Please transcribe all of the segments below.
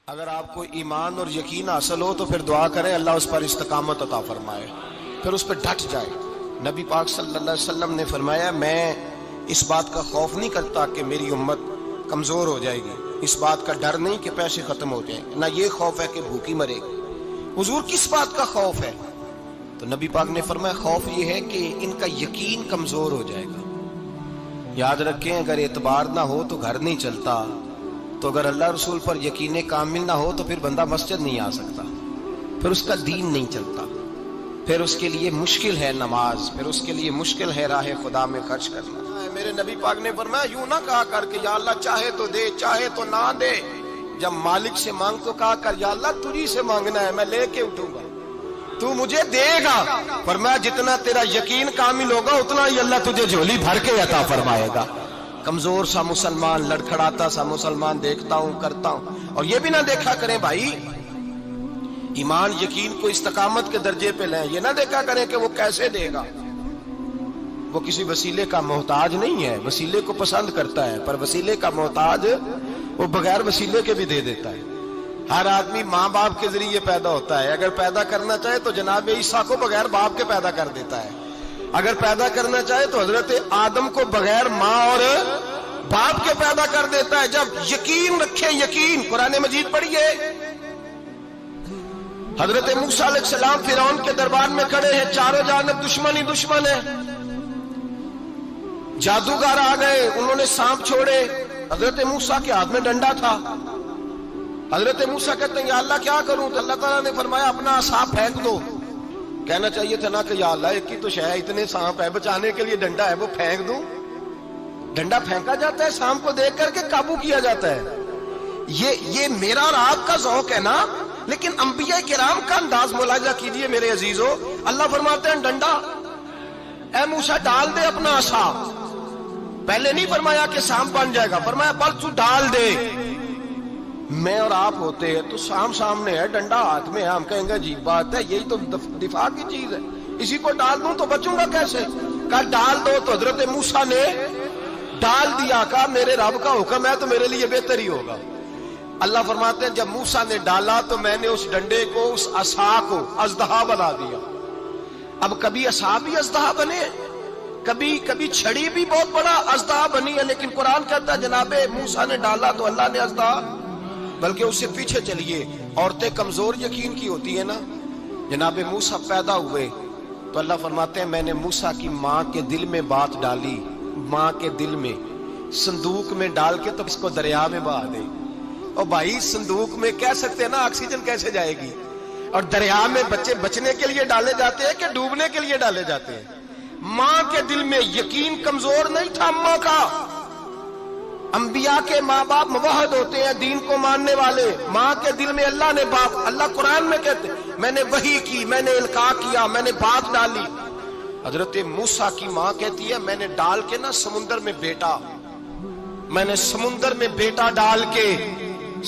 اگر آپ کو ایمان اور یقین حاصل ہو تو پھر دعا کریں اللہ اس پر استقامت عطا فرمائے، پھر اس پہ ڈٹ جائے۔ نبی پاک صلی اللہ علیہ وسلم نے فرمایا میں اس بات کا خوف نہیں کرتا کہ میری امت کمزور ہو جائے گی، اس بات کا ڈر نہیں کہ پیسے ختم ہو جائیں، نہ یہ خوف ہے کہ بھوکی مرے گی۔ حضور کس بات کا خوف ہے؟ تو نبی پاک نے فرمایا خوف یہ ہے کہ ان کا یقین کمزور ہو جائے گا۔ یاد رکھیں اگر اعتبار نہ ہو تو گھر نہیں چلتا، تو اگر اللہ رسول پر یقین کامل نہ ہو تو پھر بندہ مسجد نہیں آ سکتا، پھر اس کا دین نہیں چلتا، پھر اس کے لیے مشکل ہے نماز، پھر اس کے لیے مشکل ہے راہ خدا میں خرچ کرنا۔ میرے نبی پاک نے فرمایا یوں نہ کہا کر کے یا اللہ چاہے تو دے چاہے تو نہ دے، جب مالک سے مانگ تو کہا کر یا اللہ تجھی سے مانگنا ہے، میں لے کے اٹھوں گا، تو مجھے دے گا۔ فرمایا جتنا تیرا یقین کامل ہوگا اتنا ہی اللہ تجھے جھولی بھر کے عطا فرمائے گا۔ کمزور سا مسلمان، لڑکھڑاتا سا مسلمان دیکھتا ہوں کرتا ہوں، اور یہ بھی نہ دیکھا کریں بھائی ایمان یقین کو استقامت کے درجے پہ لیں، یہ نہ دیکھا کریں کہ وہ کیسے دے گا، وہ کسی وسیلے کا محتاج نہیں ہے، وسیلے کو پسند کرتا ہے، پر وسیلے کا محتاج وہ بغیر وسیلے کے بھی دے دیتا ہے۔ ہر آدمی ماں باپ کے ذریعے پیدا ہوتا ہے، اگر پیدا کرنا چاہے تو جناب عیسیٰ کو بغیر باپ کے پیدا کر دیتا ہے، اگر پیدا کرنا چاہے تو حضرت آدم کو بغیر ماں اور باپ کے پیدا کر دیتا ہے۔ جب یقین رکھیں، یقین قرآن مجید پڑھیے، حضرت موسیٰ علیہ السلام فرعون کے دربار میں کھڑے ہیں، چاروں جانب دشمن ہی دشمن ہے، جادوگر آ گئے، انہوں نے سانپ چھوڑے، حضرت موسیٰ کے ہاتھ میں ڈنڈا تھا، حضرت موسیٰ کہتے ہیں یا اللہ کیا کروں؟ تو اللہ تعالیٰ نے فرمایا اپنا عصا پھینک دو۔ کہنا چاہیے تھا نا کہ یا اللہ ایک ہی تو شے ہے، اتنے سانپ ہے، بچانے کے لیے ڈنڈا ہے وہ پھینک دوں؟ ڈنڈا پھینکا جاتا ہے، سانپ کو دیکھ کر کے قابو کیا جاتا ہے۔ یہ میرا اور آپ کا ذوق ہے نا، لیکن انبیاء کرام کا انداز ملاحظہ کیجئے میرے عزیزو۔ اللہ فرماتے ہیں ڈنڈا اے موسیٰ ڈال دے اپنا عصا، پہلے نہیں فرمایا کہ سانپ بن جائے گا، فرمایا بس تو ڈال دے۔ میں اور آپ ہوتے ہیں تو سامنے ہے، ڈنڈا ہاتھ میں ہے، ہم کہیں گے عجیب بات ہے، یہی تو دفاع کی چیز ہے، اسی کو ڈال دوں تو بچوں گا کیسے؟ کہا ڈال دو، تو حضرت موسیٰ نے ڈال دیا، کہا میرے رب کا حکم ہے تو میرے لیے بہتر ہی ہوگا۔ اللہ فرماتے ہیں جب موسیٰ نے ڈالا تو میں نے اس ڈنڈے کو، اس عصا کو اژدہا بنا دیا۔ اب کبھی عصا بھی اژدہا بنے، کبھی چھڑی بھی بہت بڑا اژدہا بنی ہے، لیکن قرآن کہتا ہے جناب موسیٰ نے ڈالا تو اللہ نے اژدہا، بلکہ اس سے پیچھے چلیے، عورتیں کمزور یقین کی ہوتی ہیں نا، جناب موسیٰ پیدا ہوئے تو اللہ فرماتے ہیں میں نے موسیٰ کی ماں کے دل میں بات ڈالی، ماں کے دل میں صندوق میں ڈال کے تو اس کو دریا میں بہا دے۔ اور بھائی صندوق میں کہہ سکتے ہیں نا آکسیجن کیسے جائے گی، اور دریا میں بچے بچنے کے لیے ڈالے جاتے ہیں کہ ڈوبنے کے لیے ڈالے جاتے ہیں؟ ماں کے دل میں یقین کمزور نہیں تھا اماں کا۔ انبیاء کے ماں باپ موحد ہوتے ہیں، دین کو ماننے والے، ماں کے دل میں اللہ نے بات، اللہ قرآن میں کہتے ہیں میں نے وحی کی، میں نے القاء کیا، میں نے بات ڈالی۔ حضرت موسیٰ کی ماں کہتی ہے میں نے ڈال کے نا سمندر میں بیٹا، میں نے سمندر میں بیٹا ڈال کے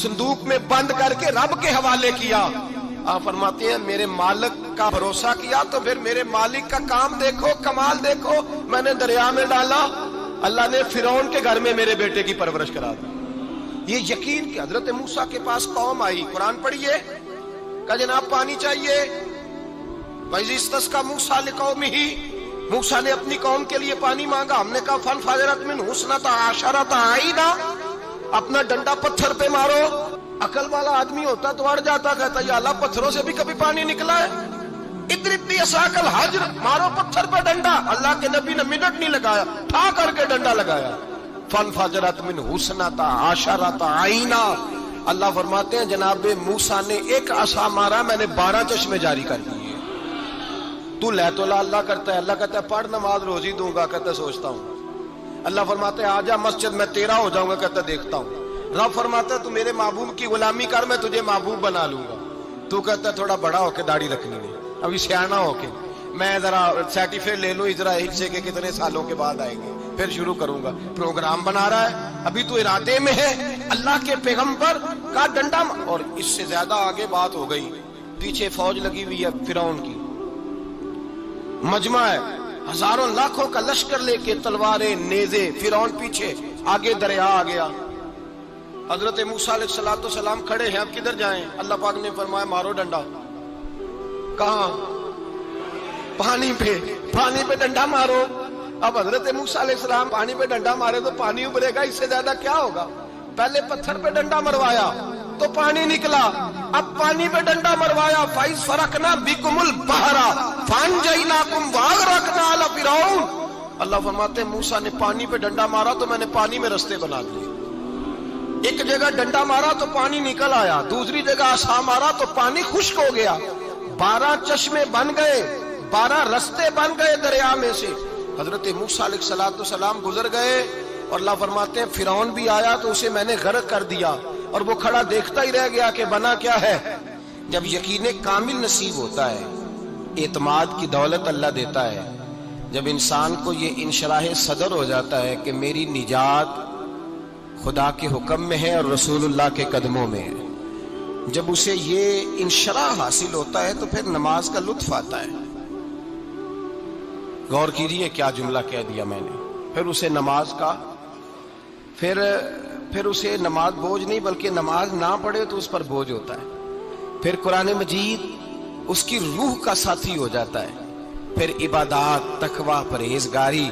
صندوق میں بند کر کے رب کے حوالے کیا۔ آپ فرماتے ہیں میرے مالک کا بھروسہ کیا تو پھر میرے مالک کا کام دیکھو، کمال دیکھو، میں نے دریا میں ڈالا، اللہ نے فرعون کے گھر میں میرے بیٹے کی پرورش کرا دی۔ یہ یقین کہ حضرت موسیٰ کے پاس قوم آئی، قرآن پڑھیے، کہا جناب پانی چاہیے، وَإِذِ اسْتَسْقَىٰ مُوسَىٰ لِقَوْمِهِ، موسیٰ نے اپنی قوم کے لیے پانی مانگا، ہم نے کہا فَانْفَجَرَتْ مِنْهُ اثْنَتَا عَشَرَةَ عَيْنًا، اپنا ڈنڈا پتھر پہ مارو۔ عقل والا آدمی ہوتا تو اڑ جاتا، کہتا یا اللہ پتھروں سے بھی کبھی پانی نکلا ہے؟ اضرب بعصاک الحجر، مارو پتھر پہ ڈنڈا۔ اللہ کے نبی نے منٹ نہیں لگایا، ٹھا کر کے ڈنڈا لگایا، فَانْفَجَرَتْ مِنْهُ اثْنَتَا عَشَرَةَ عَيْنًا۔ اللہ فرماتے ہیں جناب موسیٰ نے ایک عصا مارا، میں نے 12 چشمے جاری کر دیے۔ تو لے تو لا اللہ کرتا ہے، اللہ کہتا ہے پڑھ نماز روزی دوں گا، کہتا ہے سوچتا ہوں۔ اللہ فرماتے ہیں آجا مسجد میں تیرا ہو جاؤں گا، کہتا ہے دیکھتا ہوں۔ رب فرماتا ہے تو میرے محبوب کی غلامی کر، میں تجھے محبوب بنا لوں گا۔ تو کہتا ہے تھوڑا بڑا ہو کے داڑھی رکھنی ہے، ابھی سیانا ہو کے میں ذرا سرٹیفکیٹ لے لوں ذرا حصے کے کتنے سالوں کے بعد آئیں گے، پھر شروع کروں گا۔ پروگرام بنا رہا ہے، ابھی تو ارادے میں ہے۔ اللہ کے پیغمبر کا ڈنڈا، اور اس سے زیادہ آگے بات ہو گئی، پیچھے فوج لگی ہوئی ہے فرعون کی، مجمع ہے، ہزاروں لاکھوں کا لشکر لے کے، تلواریں نیزے، فرعون پیچھے، آگے دریا آ گیا۔ حضرت موسیٰ علیہ السلام کھڑے ہیں، اب کدھر جائیں؟ اللہ پاک نے فرمایا مارو ڈنڈا۔ کہاں؟ پانی پہ ڈنڈا مارو۔ اب حضرت موسیٰ علیہ السلام پانی پہ ڈنڈا مارے تو پانی ابھرے گا، اس سے زیادہ کیا ہوگا؟ پہلے پتھر پہ ڈنڈا مروایا تو پانی نکلا، اب پانی پہ ڈنڈا مروایا، فَإِذْ فَرَقْنَا بِكُمُ الْبَحْرَ فَأَنْجَيْنَاكُمْ وَأَغْرَقْنَا آلَ فِرْعَوْنَ۔ اللہ فرماتے ہیں موسیٰ نے پانی پہ ڈنڈا مارا تو میں نے پانی میں رستے بنا دیے۔ ایک جگہ ڈنڈا مارا تو پانی نکل آیا، دوسری جگہ عصا مارا تو پانی خشک ہو گیا، 12 چشمے بن گئے، 12 رستے بن گئے دریا میں سے۔ حضرت موسیٰ علیہ السلام گزر گئے اور اللہ فرماتے ہیں فرعون بھی آیا تو اسے میں نے غرق کر دیا، اور وہ کھڑا دیکھتا ہی رہ گیا کہ بنا کیا ہے۔ جب یقین کامل نصیب ہوتا ہے، اعتماد کی دولت اللہ دیتا ہے، جب انسان کو یہ انشراح صدر ہو جاتا ہے کہ میری نجات خدا کے حکم میں ہے اور رسول اللہ کے قدموں میں ہے، جب اسے یہ انشراح حاصل ہوتا ہے تو پھر نماز کا لطف آتا ہے۔ غور کیجیے کیا جملہ کہہ دیا میں نے۔ پھر اسے نماز کا پھر اسے نماز بوجھ نہیں، بلکہ نماز نہ پڑھے تو اس پر بوجھ ہوتا ہے۔ پھر قرآن مجید اس کی روح کا ساتھی ہو جاتا ہے، پھر عبادات، تقوی، پرہیزگاری،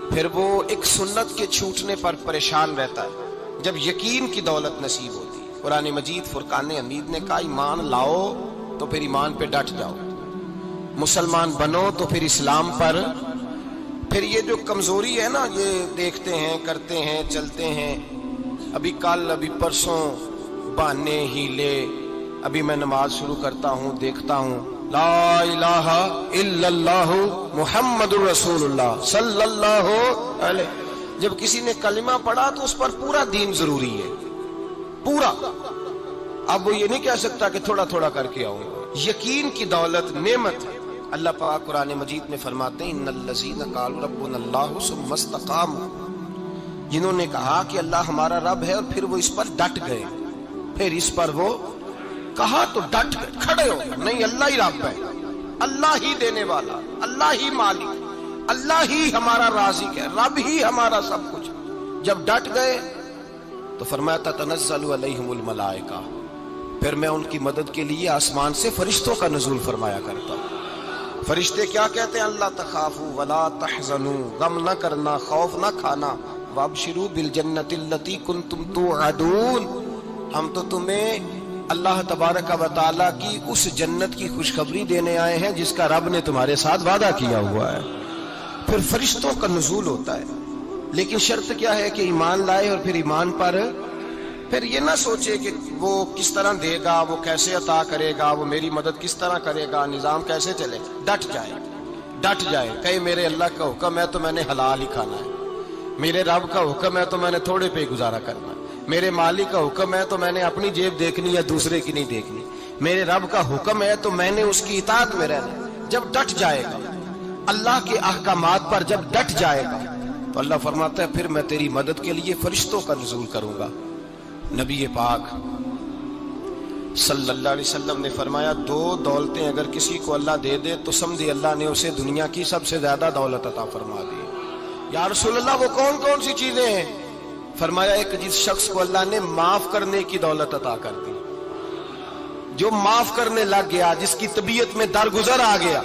پھر وہ ایک سنت کے چھوٹنے پر پریشان رہتا ہے جب یقین کی دولت نصیب ہوتی ہے۔ قرآن مجید فرقان حمید نے کہا ایمان لاؤ تو پھر ایمان پہ ڈٹ جاؤ، مسلمان بنو تو پھر اسلام پر۔ پھر یہ جو کمزوری ہے نا، یہ دیکھتے ہیں، کرتے ہیں، چلتے ہیں، ابھی کل، ابھی پرسوں، بہانے، ہیلے، ابھی میں نماز شروع کرتا ہوں، دیکھتا ہوں لا الہ الا اللہ محمد الرسول اللہ صلی اللہ علیہ۔ جب کسی نے کلمہ پڑھا تو اس پر پورا دین ضروری ہے، پورا۔ اب وہ یہ نہیں کہہ سکتا کہ تھوڑا تھوڑا کر کے آؤں گا۔ یقین کی دولت نعمت ہے۔ اللہ پاک قرآن مجید میں فرماتے ہیں ان الذین قالوا ربنا اللہ ثم استقاموا، جنہوں نے کہا کہ اللہ ہمارا رب ہے اور پھر وہ اس پر ڈٹ گئے، پھر اس پر وہ کہا تو ڈٹ گئے، کھڑے ہو گئے، نہیں اللہ ہی رب ہے، اللہ ہی دینے والا، اللہ ہی مالک، اللہ ہی ہمارا رازق ہے، رب ہی ہمارا سب کچھ۔ جب ڈٹ گئے تو فرمایا تتنزل علیہم الملائکہ، پھر میں ان کی مدد کے لیے آسمان سے فرشتوں کا نزول فرمایا کرتا ہوں۔ فرشتے کیا کہتے ہیں؟ اللہ تخافوا ولا تحزنوا، غم نہ کرنا، خوف نہ کھانا، وابشروا بالجنۃ التی کنتم توعدون، ہم تو تمہیں اللہ تبارک و تعالیٰ کی اس جنت کی خوشخبری دینے آئے ہیں جس کا رب نے تمہارے ساتھ وعدہ کیا ہوا ہے۔ پھر فرشتوں کا نزول ہوتا ہے، لیکن شرط کیا ہے کہ ایمان لائے، اور پھر ایمان پر پھر یہ نہ سوچے کہ وہ کس طرح دے گا، وہ کیسے عطا کرے گا، وہ میری مدد کس طرح کرے گا، نظام کیسے چلے۔ ڈٹ جائے، کہے میرے اللہ کا حکم ہے تو میں نے حلال ہی کھانا ہے، میرے رب کا حکم ہے تو میں نے تھوڑے پہ گزارا کرنا ہے، میرے مالک کا حکم ہے تو میں نے اپنی جیب دیکھنی ہے، دوسرے کی نہیں دیکھنی، میرے رب کا حکم ہے تو میں نے اس کی اطاعت میں رہنا۔ جب ڈٹ جائے گا اللہ کے احکامات پر، جب ڈٹ جائے گا تو اللہ فرماتا ہے پھر میں تیری مدد کے لیے فرشتوں کا نزول کروں گا۔ نبی پاک صلی اللہ علیہ وسلم نے فرمایا 2 دولتیں اگر کسی کو اللہ دے دے تو سمجھے اللہ نے اسے دنیا کی سب سے زیادہ دولت عطا فرما دی۔ یا رسول اللہ وہ کون کون سی چیزیں ہیں؟ فرمایا ایک جس شخص کو اللہ نے معاف کرنے کی دولت عطا کر دی، جو معاف کرنے لگ گیا، جس کی طبیعت میں درگزر آ گیا،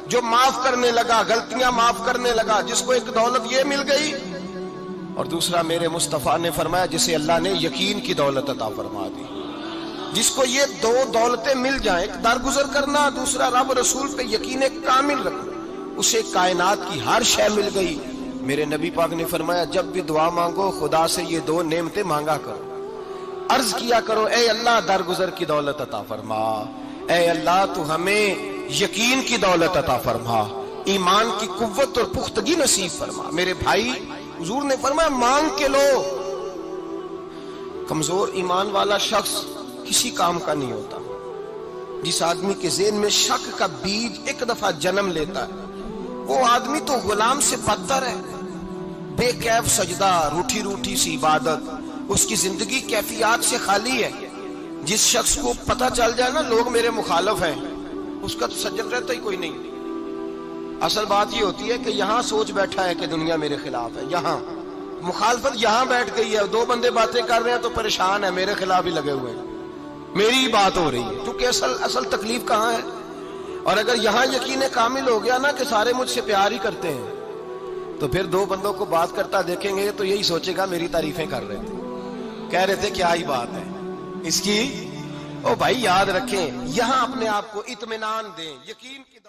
جو معاف کرنے لگا، غلطیاں معاف کرنے لگا، جس کو ایک دولت یہ مل گئی۔ اور دوسرا میرے مصطفیٰ نے فرمایا جسے اللہ نے یقین کی دولت عطا فرما دی۔ جس کو یہ 2 دولتیں مل جائیں، ایک درگزر کرنا، دوسرا رب رسول پہ یقین کامل رکھنا، اسے کائنات کی ہر شے مل گئی۔ میرے نبی پاک نے فرمایا جب بھی دعا مانگو خدا سے یہ 2 نعمتیں مانگا کرو، عرض کیا کرو اے اللہ درگزر کی دولت عطا فرما، اے اللہ تو ہمیں یقین کی دولت عطا فرما، ایمان کی قوت اور پختگی نصیب فرما۔ میرے بھائی حضور نے فرمایا مانگ کے لو۔ کمزور ایمان والا شخص کسی کام کا نہیں ہوتا۔ جس آدمی کے ذہن میں شک کا بیج ایک دفعہ جنم لیتا ہے وہ آدمی تو غلام سے بدتر ہے۔ بے کیف سجدہ، روٹھی روٹھی سی عبادت، اس کی زندگی کیفیات سے خالی ہے۔ جس شخص کو پتہ چل جائے نا لوگ میرے مخالف ہیں، اس کا تو سجد رہتا ہی کوئی نہیں۔ اصل بات یہ ہوتی ہے کہ یہاں سوچ بیٹھا ہے کہ دنیا میرے خلاف ہے، یہاں مخالفت یہاں بیٹھ گئی ہے، دو بندے باتیں کر رہے ہیں تو پریشان ہے، میرے خلاف ہی لگے ہوئے ہیں، میری ہی بات ہو رہی ہے، کیونکہ اصل تکلیف کہاں ہے؟ اور اگر یہاں یقین کامل ہو گیا نا کہ سارے مجھ سے پیار ہی کرتے ہیں، تو پھر دو بندوں کو بات کرتا دیکھیں گے تو یہی سوچے گا میری تعریفیں کر رہے تھے، کہہ رہے تھے کیا ہی بات ہے اس کی۔ او بھائی یاد رکھیں، یہاں اپنے آپ کو اطمینان دیں، یقین کی